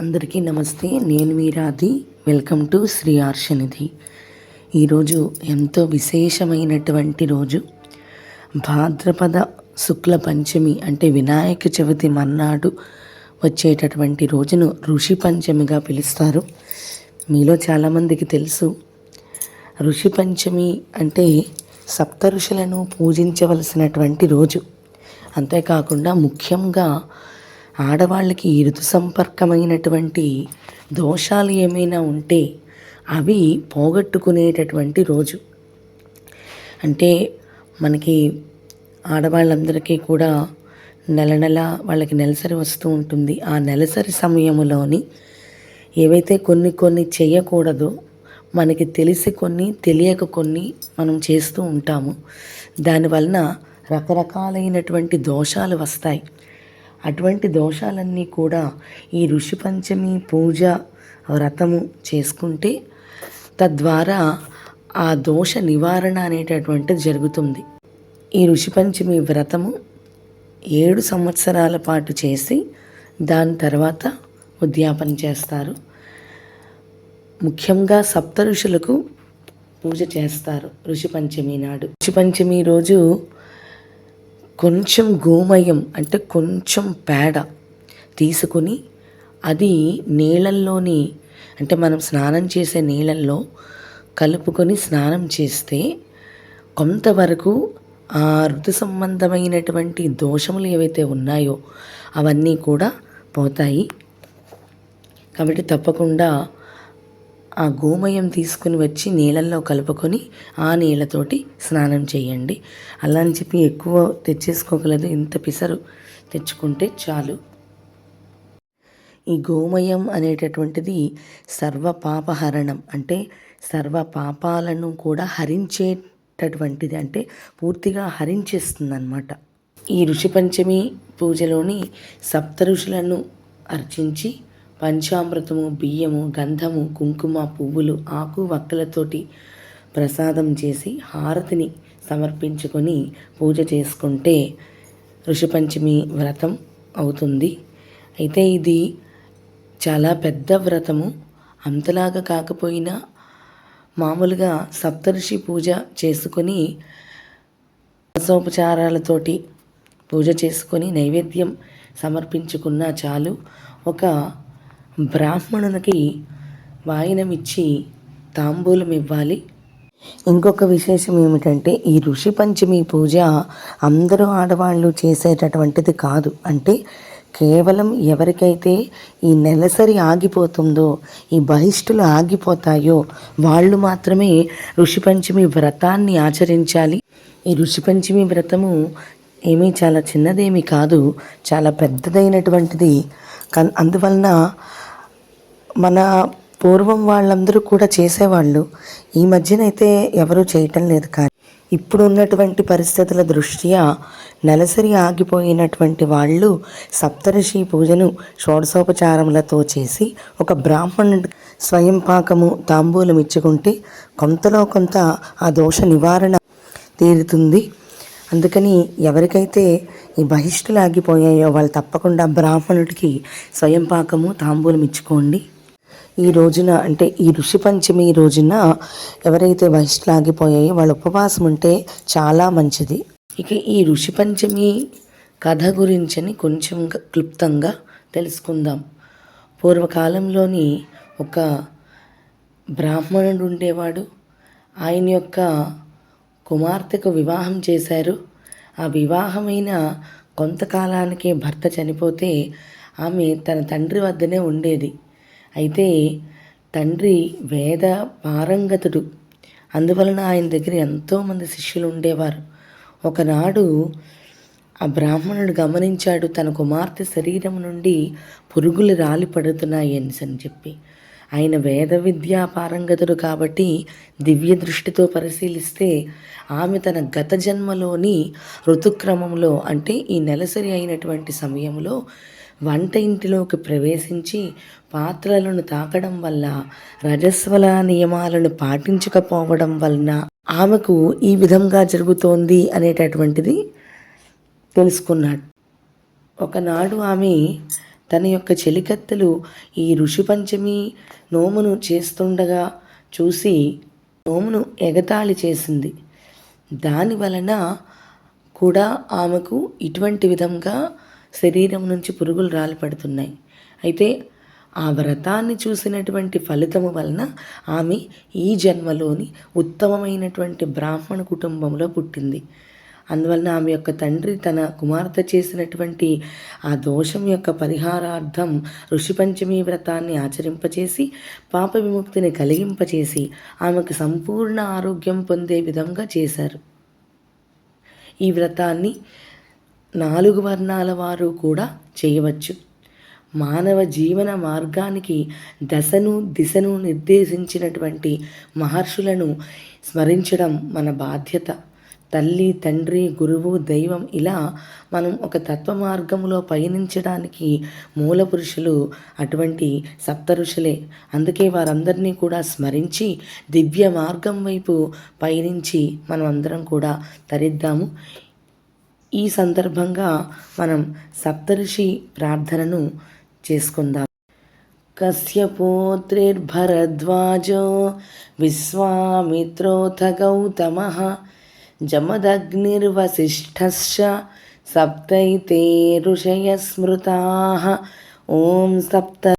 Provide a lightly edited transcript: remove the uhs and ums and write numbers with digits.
అందరికీ నమస్తే. నేను మీ రాధి. Welcome to Sri Arshanidhi. ఈరోజు ఎంతో విశేషమైనటువంటి రోజు. భాద్రపద శుక్ల పంచమి అంటే వినాయక చవితి మర్నాడు వచ్చేటటువంటి రోజును ఋషి పంచమిగా పిలుస్తారు. మీలో చాలామందికి తెలుసు, ఋషి పంచమి అంటే సప్త ఋషులను పూజించవలసినటువంటి రోజు. అంతేకాకుండా ముఖ్యంగా ఆడవాళ్ళకి ఋతు సంపర్కమైనటువంటి దోషాలు ఏమైనా ఉంటే అవి పోగొట్టుకునేటటువంటి రోజు. అంటే మనకి ఆడవాళ్ళందరికీ కూడా నెల వాళ్ళకి నెలసరి వస్తూ ఉంటుంది. ఆ నెలసరి సమయంలోని ఏవైతే కొన్ని చేయకూడదో మనకి తెలిసి కొన్ని తెలియక కొన్ని మనం చేస్తూ ఉంటాము. దానివలన రకరకాలైనటువంటి దోషాలు వస్తాయి. అటువంటి దోషాలన్నీ కూడా ఈ ఋషి పంచమి పూజ వ్రతము చేసుకుంటే తద్వారా ఆ దోష నివారణ అనేటటువంటిది జరుగుతుంది. ఈ ఋషి పంచమి వ్రతము 7 సంవత్సరాల పాటు చేసి దాని తర్వాత ఉద్యాపన చేస్తారు. ముఖ్యంగా సప్త ఋషులకు పూజ చేస్తారు ఋషి పంచమి నాడు. ఋషి పంచమి రోజు కొంచెం గోమయం అంటే కొంచెం పేడ తీసుకుని అది నీళ్ళల్లోని అంటే మనం స్నానం చేసే నీళ్ళల్లో కలుపుకొని స్నానం చేస్తే కొంతవరకు ఆ ఋతు సంబంధమైనటువంటి దోషములు ఏవైతే ఉన్నాయో అవన్నీ కూడా పోతాయి. కాబట్టి తప్పకుండా ఆ గోమయం తీసుకుని వచ్చి నీళ్ళల్లో కలుపుకొని ఆ నీళ్ళతోటి స్నానం చేయండి. అలా అని చెప్పి ఎక్కువ తెచ్చేసుకోగలదు, ఇంత పిసరు తెచ్చుకుంటే చాలు. ఈ గోమయం అనేటటువంటిది సర్వ పాపహరణం అంటే సర్వ పాపాలను కూడా హరించేటటువంటిది, అంటే పూర్తిగా హరించేస్తుంది అన్నమాట. ఈ ఋషి పంచమి పూజలోని సప్త ఋషులను అర్చించి పంచామృతము, బియ్యము, గంధము, కుంకుమ, పువ్వులు, ఆకు వక్కలతోటి ప్రసాదం చేసి హారతిని సమర్పించుకొని పూజ చేసుకుంటే ఋషి పంచమి వ్రతం అవుతుంది. అయితే ఇది చాలా పెద్ద వ్రతము. అంతలాగా కాకపోయినా మామూలుగా సప్తఋషి పూజ చేసుకొని రసోపచారాలతోటి పూజ చేసుకొని నైవేద్యం సమర్పించుకున్నా చాలు. ఒక బ్రాహ్మణునికి వాయినం ఇచ్చి తాంబూలం ఇవ్వాలి. ఇంకొక విశేషం ఏమిటంటే ఈ ఋషి పంచమి పూజ అందరూ ఆడవాళ్ళు చేసేటటువంటిది కాదు. అంటే కేవలం ఎవరికైతే ఈ నెలసరి ఆగిపోతుందో, ఈ బహిష్టులు ఆగిపోతాయో వాళ్ళు మాత్రమే ఋషి పంచమి వ్రతాన్ని ఆచరించాలి. ఈ ఋషి పంచమి వ్రతము ఏమీ చాలా చిన్నదేమీ కాదు, చాలా పెద్దదైనటువంటిది. అందువలన మన పూర్వం వాళ్ళందరూ కూడా చేసేవాళ్ళు. ఈ మధ్యనైతే ఎవరూ చేయటం లేదు. కానీ ఇప్పుడు ఉన్నటువంటి పరిస్థితుల దృష్ట్యా నెలసరి ఆగిపోయినటువంటి వాళ్ళు సప్తఋషి పూజను షోడశోపచారములతో చేసి ఒక బ్రాహ్మణుడి స్వయం పాకము తాంబూలం ఇచ్చుకుంటే కొంతలో కొంత ఆ దోష నివారణ తీరుతుంది. అందుకని ఎవరికైతే ఈ బహిష్టులు ఆగిపోయాయో వాళ్ళు తప్పకుండా బ్రాహ్మణుడికి స్వయం పాకము తాంబూలం ఇచ్చుకోండి. ఈ రోజున అంటే ఈ ఋషి పంచమి రోజున ఎవరైతే బహిష్టులు ఆగిపోయాయో వాళ్ళు ఉపవాసం ఉంటే చాలా మంచిది. ఇక ఈ ఋషి పంచమి కథ గురించని కొంచెం క్లుప్తంగా తెలుసుకుందాం. పూర్వకాలంలోని ఒక బ్రాహ్మణుడు ఉండేవాడు. ఆయన యొక్క కుమార్తెకు వివాహం చేశారు. ఆ వివాహమైన కొంతకాలానికే భర్త చనిపోతే ఆమె తన తండ్రి వద్దనే ఉండేది. అయితే తండ్రి వేద పారంగతుడు, అందువలన ఆయన దగ్గర ఎంతోమంది శిష్యులు ఉండేవారు. ఒకనాడు ఆ బ్రాహ్మణుడు గమనించాడు తన కుమార్తె శరీరం నుండి పురుగులు రాలి పడుతున్నాయి అని చెప్పి. ఆయన వేద విద్యా పారంగతుడు కాబట్టి దివ్య దృష్టితో పరిశీలిస్తే ఆమె తన గత జన్మలోని ఋతుక్రమంలో అంటే ఈ నెలసరి అయినటువంటి సమయంలో వంట ఇంటిలోకి ప్రవేశించి పాత్రలను తాకడం వల్ల, రజస్వల నియమాలను పాటించకపోవడం వలన ఆమెకు ఈ విధంగా జరుగుతోంది అనేటటువంటిది తెలుసుకున్నాడు. ఒకనాడు ఆమె తన యొక్క చెలికత్తెలు ఈ ఋషి పంచమి నోమును చేస్తుండగా చూసి నోమును ఎగతాళి చేసింది. దాని వలన కూడా ఆమెకు ఇటువంటి విధంగా శరీరం నుంచి పురుగులు రాలిపడుతున్నాయి. అయితే ఆ వ్రతాన్ని చూసినటువంటి ఫలితము వలన ఆమె ఈ జన్మలోని ఉత్తమమైనటువంటి బ్రాహ్మణ కుటుంబంలో పుట్టింది. అందువలన ఆమె యొక్క తండ్రి తన కుమార్తె చేసినటువంటి ఆ దోషం యొక్క పరిహారార్థం ఋషి పంచమీ వ్రతాన్ని ఆచరింపచేసి పాప విముక్తిని కలిగింపచేసి ఆమెకు సంపూర్ణ ఆరోగ్యం పొందే విధంగా చేశారు. ఈ వ్రతాన్ని 4 వర్ణాల వారు కూడా చేయవచ్చు. మానవ జీవన మార్గానికి దశను దిశను నిర్దేశించినటువంటి మహర్షులను స్మరించడం మన బాధ్యత. తల్లి, తండ్రి, గురువు, దైవం ఇలా మనం ఒక తత్వ మార్గంలో పయనించడానికి మూల పురుషులు అటువంటి సప్త ఋషులే. అందుకే వారందరినీ కూడా స్మరించి దివ్య మార్గం వైపు పయనించి మనం అందరం కూడా తరిద్దాము. ఈ సందర్భంగా మనం సప్తఋషి ప్రార్థనను చేసుకుందాం. కశ్యపోత్రిర్భరద్వాజో విశ్వామిత్రోథ గౌతమః జమదగ్నిర్వసిష్ఠశ్చ సప్తైతే ఋషయः స్మృతాః. ఓం సప్త